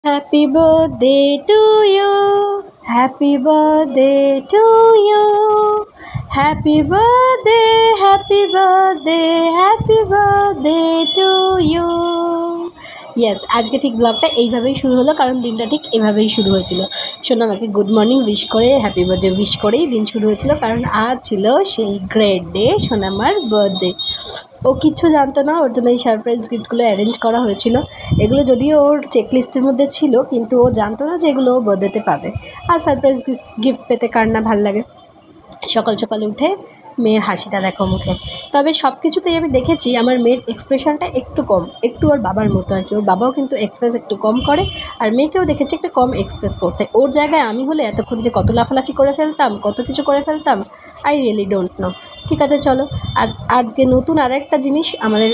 Happy birthday to you. Happy birthday to you. Happy birthday, happy birthday, happy birthday to you. Yes, আজকে ঠিক ব্লগটা এইভাবেই শুরু হলো, কারণ দিনটা ঠিক এভাবেই শুরু হয়েছিল। শোনো, আমাকে গুড মর্নিং উইশ করে হ্যাপি বার্থডে উইশ করেই দিন শুরু হয়েছিল, কারণ আজ ছিল সেই গ্রেট ডে, সোনামার বার্থডে। ও কিচ্ছু জানতো না, ওর জন্য এই সারপ্রাইজ গিফটগুলো অ্যারেঞ্জ করা হয়েছিল। এগুলো যদিও ওর চেকলিস্টের মধ্যে ছিল, কিন্তু ও জানতো না যে এগুলো ও বার্থডেতে পাবে। আর সারপ্রাইজ গিফট পেতে কার না ভাল লাগে। সকাল সকাল উঠে মেয়ের হাসিটা দেখো মুখে। তবে সব কিছুতেই আমি দেখেছি আমার মেয়ের এক্সপ্রেশনটা একটু কম, একটু ওর বাবার মতো আর কি। ওর বাবাও কিন্তু এক্সপ্রেস একটু কম করে, আর মেয়েকেও দেখেছি একটু কম এক্সপ্রেস করতে। ওর জায়গায় আমি হলে এতক্ষণ যে কত লাফালাফি করে ফেলতাম, কত কিছু করে ফেলতাম, আই রিয়েলি ডোন্ট নো। ঠিক আছে, চলো। আর আজকে নতুন আরেকটা জিনিস আমাদের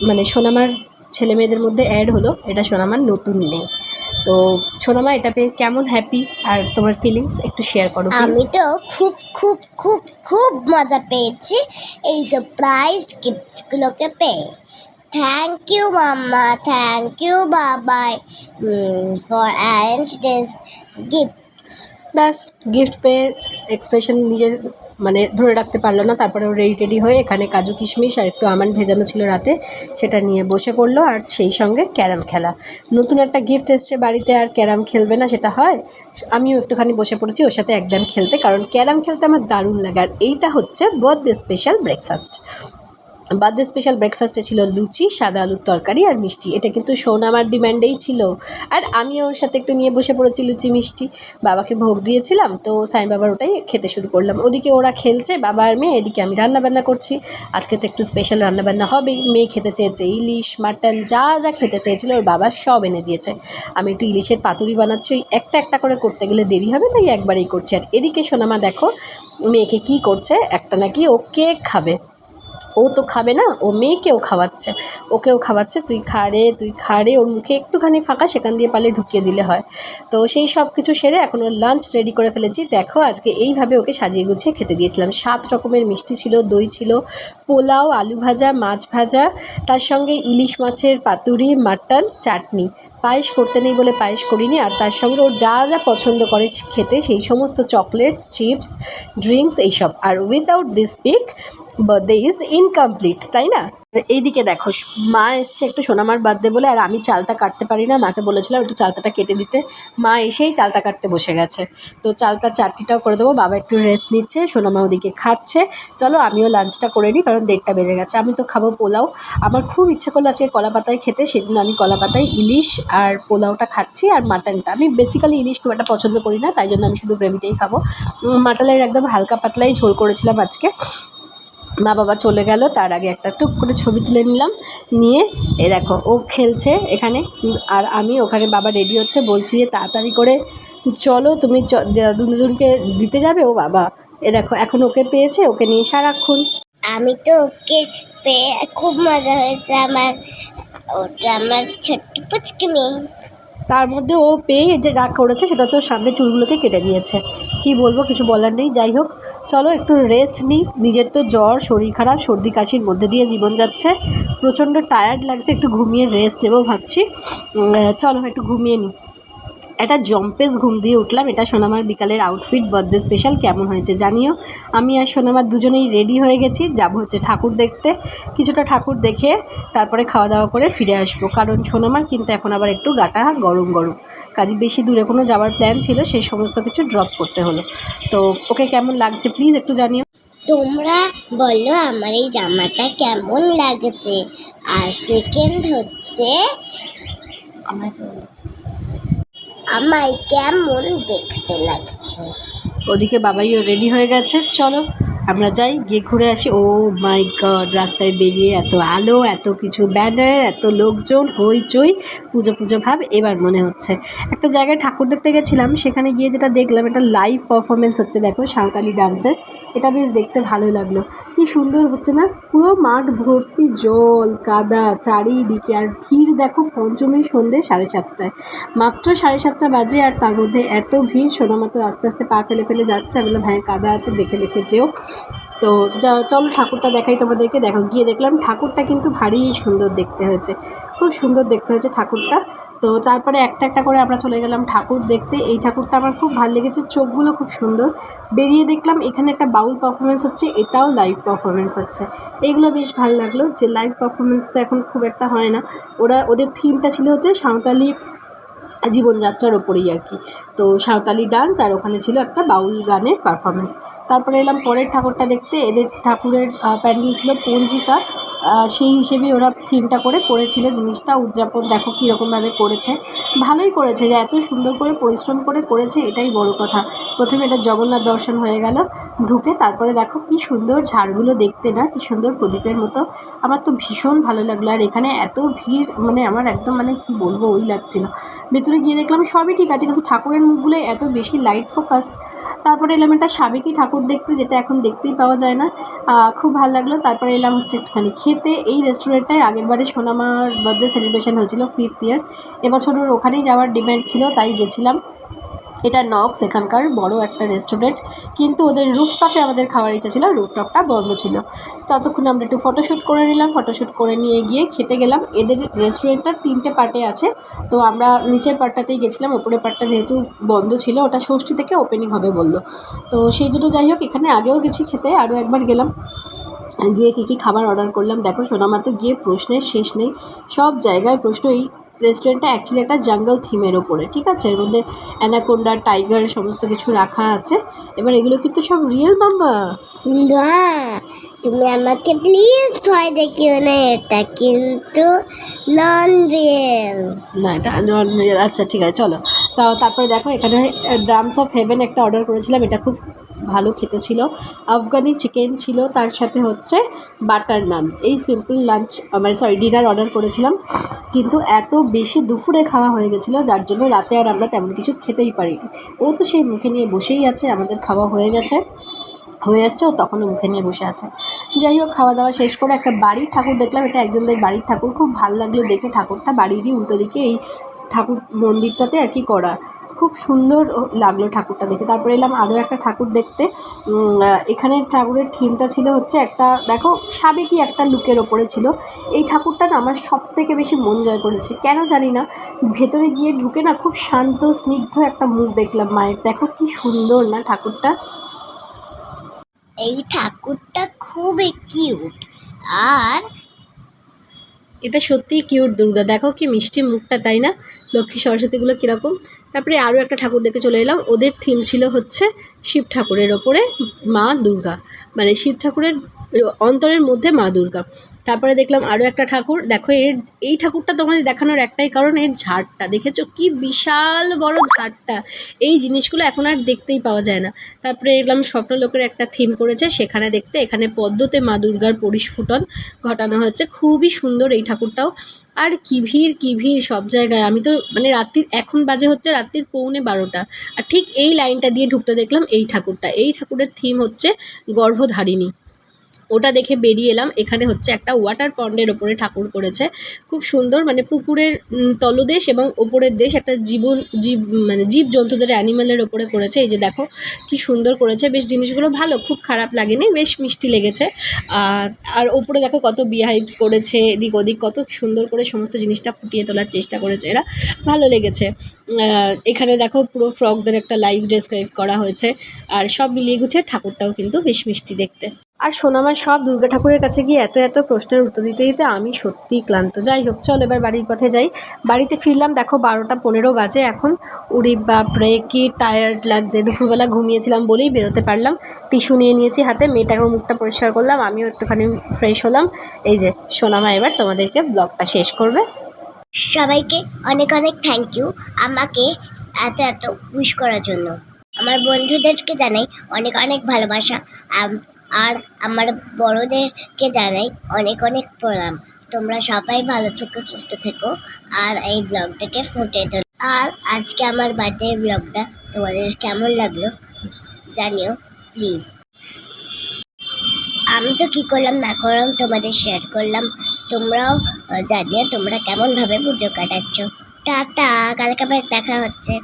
মানে সোনামার ছেলে মেয়েদের মধ্যে অ্যাড হলো। এটা সোনামার নতুন মেয়ে। তো সোনামা, এটা পেয়ে কেমন হ্যাপি, আর তোমার ফিলিংস একটু শেয়ার করো। আমি তো খুব খুব খুব খুব মজা পেয়েছি এই সারপ্রাইজ গিফটসগুলোকে পেয়ে। থ্যাংক ইউ মাম্মা, থ্যাংক ইউ বাবাই ফর অ্যারেঞ্জ দিস গিফটস। ব্যাস, গিফট পেয়ে এক্সপ্রেশন নিজের মানে ধরে রাখতে পারলো না। তারপরে ও রেডি হয়ে এখানে কাজু কিশমিশ আর একটু আমন্ড ভেজানো ছিল রাতে, সেটা নিয়ে বসে পড়লো। আর সেই সঙ্গে ক্যারাম খেলা। নতুন একটা গিফট এসছে বাড়িতে, আর ক্যারাম খেলবে না সেটা হয়? আমিও একটুখানি বসে পড়েছি ওর সাথে একদম খেলতে, কারণ ক্যারাম খেলতে আমার দারুণ লাগে। আর এইটা হচ্ছে birthday special breakfast. Birthday special ব্রেকফাস্টে ছিল লুচি, সাদা আলুর তরকারি আর মিষ্টি। এটা কিন্তু সোনামার ডিম্যান্ডেই ছিল, আর আমিও ওর সাথে একটু নিয়ে বসে পড়েছি লুচি মিষ্টি। বাবাকে ভোগ দিয়েছিলাম, তো সাই বাবার ওটাই খেতে শুরু করলাম। ওদিকে ওরা খেলছে, বাবা আর মেয়ে, এদিকে আমি রান্নাবান্না করছি। আজকে তো একটু স্পেশাল রান্নাবান্না হবেই। মেয়ে খেতে চেয়েছে ইলিশ, মাটন, যা যা খেতে চেয়েছিল ওর বাবা সব এনে দিয়েছে। আমি একটু ইলিশের পাতুরি বানাচ্ছি, ওই একটা একটা করে করতে গেলে দেরি হবে, তাই একবারেই করছি। আর এদিকে সোনামা দেখো মেয়েকে কি করছে, একটা নাকি ও কেক খাবে। ও তো খাবে না, ও মেয়েকেও খাওয়াচ্ছে, ওকেও খাওয়াচ্ছে। তুই খা রে, তুই খা রে। ওর মুখে একটুখানি ফাঁকা, সেখান দিয়ে পারলে ঢুকিয়ে দিলে হয়। তো সেই সব কিছু সেরে এখন ওর লাঞ্চ রেডি করে ফেলেছি। দেখো আজকে এইভাবে ওকে সাজিয়ে গুছিয়ে খেতে দিয়েছিলাম। 7 রকমের মিষ্টি ছিল, দই ছিল, পোলাও, আলু ভাজা, মাছ ভাজা, তার সঙ্গে ইলিশ মাছের পাতুরি, মাটন, চাটনি। পায়েস করতে নেই বলে পায়েস করিনি। আর তার সঙ্গে ওর যা যা পছন্দ করে খেতে, সেই সমস্ত চকলেটস, চিপস, ড্রিঙ্কস, এইসব। আর without this pick birthday is incomplete, তাই না? এইদিকে দেখো মা এসছে একটু সোনামার বার্থডে বলে, আর আমি চালতা কাটতে পারি না। মাকে বলেছিলাম একটু চালতাটা কেটে দিতে, মা এসেই চালতা কাটতে বসে গেছে। তো চালতার চাটনিটাও করে দেবো। বাবা একটু রেস্ট নিচ্ছে, সোনামা ওদিকে খাচ্ছে। চলো আমিও লাঞ্চটা করে নিই, কারণ 1:30 বেজে গেছে। আমি তো খাবো পোলাও। আমার খুব ইচ্ছে করলো আজকে কলা পাতায় খেতে, সেই জন্য আমি কলা পাতায় ইলিশ আর পোলাওটা খাচ্ছি। আর মাটনটা, আমি বেসিক্যালি ইলিশ খুব একটা পছন্দ করি না, তাই জন্য আমি শুধু গ্রেভিটাই খাবো। মাটনের একদম হালকা পাতলাই ঝোল করেছিলাম আজকে। মা বাবা চলে গেল, তার আগে একটা টুক করে ছবি তুলে নিলাম। নিয়ে এ দেখো ও খেলছে এখানে, আর আমি ওখানে। বাবা রেডি হচ্ছে, বলছি যে তাড়াতাড়ি করে চলো, তুমি দুজনকে দিতে যাবে। ও বাবা, এ দেখো এখন ওকে পেয়েছে, ওকে নিয়ে সারাক্ষণ। আমি তো ওকে পেয়ে খুব মজা হয়েছে আমার। ওটা আমার ছোট্ট পুচকি মেয়ে। তার মধ্যে ও পেয়ে যে রাগ করেছে, সেটা তো সামনে চুলগুলোকে কেটে দিয়েছে। কি বলবো, কিছু বলার নেই। যাই হোক, চলো একটু রেস্ট নিই। নিজের তো জ্বর, শরীর খারাপ, সর্দি কাশির মধ্যে দিয়ে জীবন যাচ্ছে। প্রচণ্ড টায়ার্ড লাগছে, একটু ঘুমিয়ে রেস্ট নেবো ভাবছি। চলো একটু ঘুমিয়ে নিই। একটা জম্পেস ঘুম দিয়ে উঠলাম। এটা সোনামার বিকালের আউটফিট, বার্থডে স্পেশাল। কেমন হয়েছে জানিও। আমি আর সোনামার দুজনেই রেডি হয়ে গেছি, যাব হচ্ছে ঠাকুর দেখতে। কিছুটা ঠাকুর দেখে তারপরে খাওয়া দাওয়া করে ফিরে আসবো, কারণ সোনামার কিন্তু এখন আবার একটু গাটা গরম গরম। কাজে বেশি দূরে কোনো যাওয়ার প্ল্যান ছিল, সেই সমস্ত কিছু ড্রপ করতে হলো। তো ওকে কেমন লাগছে প্লিজ একটু জানিও। তোমরা বলো আমার এই জামাটা কেমন লাগছে। আর সেকেন্ড হচ্ছে আমায় কেমন দেখতে লাগছে। ওদিকে বাবাইও রেডি হয়ে গেছে। চলো আমরা যাই, গিয়ে ঘুরে আসি। ও মাই গড, রাস্তায় বেরিয়ে এত আলো, এত কিছু ব্যানার, এত লোকজন, হইচই, পুজো পুজো ভাব এবার মনে হচ্ছে। একটা জায়গায় ঠাকুর দেখতে গেছিলাম, সেখানে গিয়ে যেটা দেখলাম, এটা লাইভ পারফরমেন্স হচ্ছে। দেখো সাঁওতালি ডান্সের, এটা বেশ দেখতে ভালো লাগলো। কি সুন্দর হচ্ছে না, পুরো মাঠ ভর্তি জল কাদা চারিদিকে। আর ভিড় দেখো, পঞ্চমী সন্ধ্যে 7:30টায়, মাত্র 7:30 বাজে, আর তার মধ্যে এত ভিড়। সোনামা তো আস্তে আস্তে পা ফেলে ফেলে যাচ্ছে। আমি বললাম হ্যাঁ কাদা আছে, দেখে দেখে যেও। তো চলো ঠাকুরটা দেখাই তোমাদেরকে। দেখো গিয়ে দেখলাম ঠাকুরটা কিন্তু ভারী সুন্দর দেখতে হয়েছে, খুব সুন্দর দেখতে হয়েছে ঠাকুরটা। তো তারপরে একটা একটা করে আমরা চলে গেলাম ঠাকুর দেখতে। এই ঠাকুরটা আমার খুব ভালো লেগেছে, চোখগুলো খুব সুন্দর। বেরিয়ে দেখলাম এখানে একটা বাউল পারফরমেন্স হচ্ছে, এটাও লাইভ পারফরমেন্স হচ্ছে। এইগুলো বেশ ভালো লাগলো যে লাইভ পারফরমেন্স তো এখন খুব একটা হয় না। ওদের থিমটা ছিল হচ্ছে সাঁওতালি জীবনযাত্রার ওপরেই আর কি। তো সাঁওতালি ডান্স আর ওখানে ছিল একটা বাউল গানের পারফরমেন্স। তারপরে এলাম পরের ঠাকুরটা দেখতে। এদের ঠাকুরের প্যান্ডেল ছিল পঞ্জিকা, সেই হিসেবেই ওরা থিমটা করেছিল জিনিসটা। উদযাপন দেখো কীরকমভাবে করেছে, ভালোই করেছে, যে এত সুন্দর করে পরিশ্রম করেছে এটাই বড় কথা। প্রথমে এটা জগন্নাথ দর্শন হয়ে গেল ঢুকে, তারপরে দেখো কী সুন্দর ঝাড়গুলো দেখতে, না কী সুন্দর প্রদীপের মতো। আমার তো ভীষণ ভালো লাগলো। আর এখানে এত ভিড়, মানে আমার একদম মানে কি বলবো ওই লাগছিল। ভেতরে গিয়ে দেখলাম সবই ঠিক আছে, কিন্তু ঠাকুরের মুখগুলো এত বেশি লাইট ফোকাস। তারপরে এলাম একটা সাবেকি ঠাকুর দেখতে, যেটা এখন দেখতেই পাওয়া যায় না, খুব ভালো লাগলো। তারপরে এলাম হচ্ছে একটুখানি খেতে। এই রেস্টুরেন্টটায় আগেরবারে সোনামার বার্থডে সেলিব্রেশন হয়েছিল 5th ইয়ার, এবছর ওর ওখানেই যাওয়ার ডিমান্ড ছিল, তাই গেছিলাম। এটা নক্স, এখানকার বড় একটা রেস্টুরেন্ট, কিন্তু ওদের রুফটপে আমাদের খাওয়ার ইচ্ছা ছিল, রুফটপটা বন্ধ ছিল। ততক্ষণ আমরা একটু ফটোশ্যুট করে নিলাম, ফটোশ্যুট করে নিয়ে গিয়ে খেতে গেলাম। এদের রেস্টুরেন্টটার 3টে পার্টে আছে, তো আমরা নিচের পার্টটাতেই গেছিলাম, ওপরের পার্টটা যেহেতু বন্ধ ছিল, ওটা ষষ্ঠী থেকে ওপেনিং হবে বললো। তো সেই দুটো যাই হোক, এখানে আগেও গেছি খেতে, আরও একবার গেলাম। গিয়ে কী কী খাবার অর্ডার করলাম দেখো, সোনামা তো গিয়ে প্রশ্নের শেষ নেই, সব জায়গায় প্রশ্ন। এই রেস্টুরেন্টটা অ্যাকচুয়ালি একটা জাঙ্গল থিমের ওপরে, ঠিক আছে, এর মধ্যে অ্যানাকোন্ডা, টাইগার সমস্ত কিছু রাখা আছে। এবার এগুলো কিন্তু সব রিয়েল মাম্মা। না, তুমি আমাকে প্লিজ ভয় দেখিও না, এটা কিন্তু নন রিয়েল। না, এটা নন রিয়েল। আচ্ছা ঠিক আছে চলো। তারপরে দেখো এখানে ড্রামস অফ হেভেন একটা অর্ডার করেছিলাম, এটা খুব ভালো খেতে ছিল। আফগানি চিকেন ছিল, তার সাথে হচ্ছে বাটার নান। এই সিম্পল লাঞ্চ মানে ডিনার অর্ডার করেছিলাম, কিন্তু এত বেশি দুপুরে খাওয়া হয়ে গেছিলো, যার জন্য রাতে আর আমরা তেমন কিছু খেতেই পারিনি। ও তো সেই মুখে নিয়ে বসেই আছে, আমাদের খাওয়া হয়ে আসছে, ও তখনও মুখে নিয়ে বসে আছে। যাই হোক, খাওয়া দাওয়া শেষ করে একটা বাড়ির ঠাকুর দেখলাম, এটা একজনদের বাড়ির ঠাকুর, খুব ভালো লাগলো দেখে। ঠাকুরটা বাড়িরই উল্টো দিকে এই ঠাকুর মন্দিরটাতে আর কি করা, খুব সুন্দর লাগলো ঠাকুরটা দেখে। তারপরে এলাম আরও একটা ঠাকুর দেখতে। এখানে ঠাকুরের থিমটা ছিল হচ্ছে একটা, দেখো সাবেকি একটা লুকের ওপরে ছিল। এই ঠাকুরটা না আমার সব থেকে বেশি মন জয় করেছে, কেন জানি না। ভেতরে গিয়ে ঢুকে না খুব শান্ত স্নিগ্ধ একটা মুখ দেখলাম মায়ের, দেখো কি সুন্দর না ঠাকুরটা। এই ঠাকুরটা খুবই কিউট, আর এটা সত্যিই কিউট দুর্গা, দেখো কি মিষ্টি মুখটা, তাই না? লক্ষ্মী সরস্বতীগুলো কীরকম। তারপরে আরও একটা ঠাকুর দেখে চলে এলাম, ওদের থিম ছিল হচ্ছে শিব ঠাকুরের ওপরে মা দুর্গা, মানে শিব ঠাকুরের অন্তরের মধ্যে মা দুর্গা। তারপরে দেখলাম আরও একটা ঠাকুর, দেখো এই ঠাকুরটা তোমাদের দেখানোর একটাই কারণ, এর ঝাড়টা দেখেছো কি বিশাল বড় ঝাড়টা, এই জিনিসগুলো এখন আর দেখতেই পাওয়া যায় না। তারপরে এলাম স্বপ্নলোকের একটা থিম করেছে সেখানে দেখতে, এখানে পদ্মতে মা দুর্গার পরিস্ফুটন ঘটানো হয়েছে, খুবই সুন্দর এই ঠাকুরটাও। আর কি ভিড় সব জায়গায়। আমি তো মানে রাত্রির, এখন বাজে হচ্ছে রাত্রির 11:45, আর ঠিক এই লাইনটা দিয়ে ঢুকতে দেখলাম এই ঠাকুরটা। এই ঠাকুরের থিম হচ্ছে গর্ভধারিণী, ওটা দেখে বেরিয়ে এলাম। এখানে হচ্ছে একটা ওয়াটার পন্ডের ওপরে ঠাকুর করেছে, খুব সুন্দর, মানে পুকুরের তলদেশ এবং ওপরের দেশ, একটা মানে জীবজন্তুদের অ্যানিম্যালের ওপরে করেছে। এই যে দেখো কি সুন্দর করেছে, বেশ জিনিসগুলো ভালো, খুব খারাপ লাগেনি, বেশ মিষ্টি লেগেছে। আর ওপরে দেখো কত বিহাইভস করেছে, এদিক ওদিক কত সুন্দর করে সমস্ত জিনিসটা ফুটিয়ে তোলার চেষ্টা করেছে এরা, ভালো লেগেছে। এখানে দেখো পুরো ফ্রকদের একটা লাইভ ডেসক্রাইব করা হয়েছে, আর সব মিলিয়ে গুছিয়ে ঠাকুরটাও কিন্তু বেশ মিষ্টি দেখতে। আর সোনামার সব দুর্গা ঠাকুরের কাছে গিয়ে এত প্রশ্নের উত্তর দিতে আমি সত্যিই ক্লান্ত। যাই হোক চল এবার বাড়ির পথে যাই। বাড়িতে ফিরলাম, দেখো 12:15 বাজে এখন। উরি বাপরে কি টায়ার্ড লাগছে, দুপুরবেলা ঘুমিয়েছিলাম বলেই বেরোতে পারলাম। টিস্যু নিয়ে নিয়েছি হাতে, মেয়েটাকেও মুখটা পরিষ্কার করলাম, আমিও একটুখানি ফ্রেশ হলাম। এই যে সোনামা এবার তোমাদেরকে ব্লগটা শেষ করবে। সবাইকে অনেক অনেক থ্যাংক ইউ আমাকে এত উইশ করার জন্য। আমার বন্ধুদেরকে জানাই অনেক অনেক ভালোবাসা, আর আমার বড়োদেরকে জানাই অনেক অনেক প্রণাম। তোমরা সবাই ভালো থেকো, সুস্থ থেকো, আর এই ব্লগটাকে ফুটিয়ে তোলো। আর আজকে আমার বার্থডে ব্লগটা তোমাদের কেমন লাগলো জানিও প্লিজ। আমি তো কী করলাম না করলাম তোমাদের শেয়ার করলাম, তোমরাও জানিও তোমরা কেমনভাবে পুজো কাটাচ্ছ। টাটা, কালকে আবার দেখা হচ্ছে।